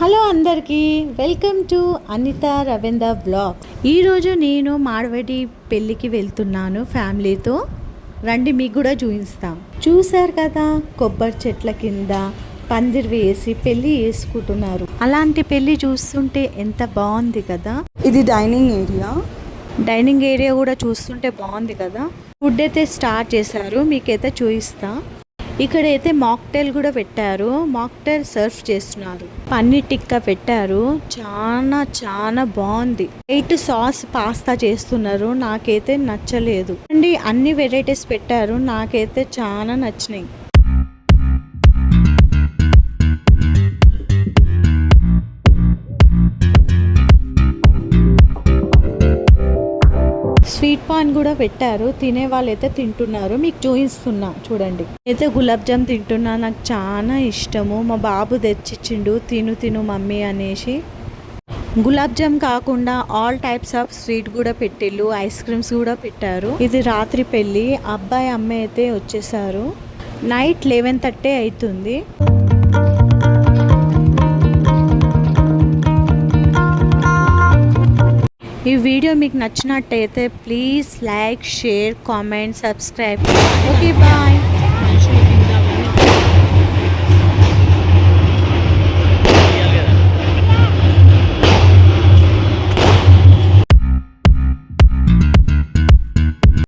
Hello అందరికీ welcome to Anitha Ravindra blog. ఈరోజు నేను మాడవడి పెళ్ళికి వెళ్తున్నాను ఫ్యామిలీతో. రండి మీకు కూడా చూపిస్తాం. చూసారు కదా, కొబ్బరి చెట్ల కింద పందిరి వేసి పెళ్ళి చేసుకుంటున్నారు. అలాంటి పెళ్ళి చూస్తుంటే ఎంత బాగుంది కదా. ఇది డైనింగ్ ఏరియా కూడా చూస్తుంటే బాగుంది కదా. ఫుడ్ అయితే స్టార్ట్ చేశారు, మీకైతే చూపిస్తా. ఇక్కడైతే మాక్టైల్ కూడా పెట్టారు, మాక్టైల్ సర్వ్ చేస్తున్నారు. పన్నీర్ టిక్కా పెట్టారు, చాలా చాలా బాగుంది. వైట్ సాస్ పాస్తా చేస్తున్నారు, నాకైతే నచ్చలేదు అండి. అన్ని వెరైటీస్ పెట్టారు, నాకైతే చాలా నచ్చినాయి. స్వీట్ పాన్ కూడా పెట్టారు, తినే వాళ్ళు అయితే తింటున్నారు. మీకు చూపిస్తున్నా చూడండి. అయితే గులాబ్ జామ్ తింటున్నా, నాకు చాలా ఇష్టము. మా బాబు తెచ్చిచ్చిండు, తిను తిను మమ్మీ అనేసి. గులాబ్ జామ్ కాకుండా ఆల్ టైప్స్ ఆఫ్ స్వీట్ కూడా పెట్టిళ్ళు, ఐస్ క్రీమ్స్ కూడా పెట్టారు. ఇది రాత్రి పెళ్ళి, అబ్బాయి అమ్మాయి అయితే వచ్చేసారు. నైట్ 11:30 అవుతుంది. ఈ వీడియో మీకు నచ్చినట్టయితే please like, share, comment, subscribe. Okay, bye.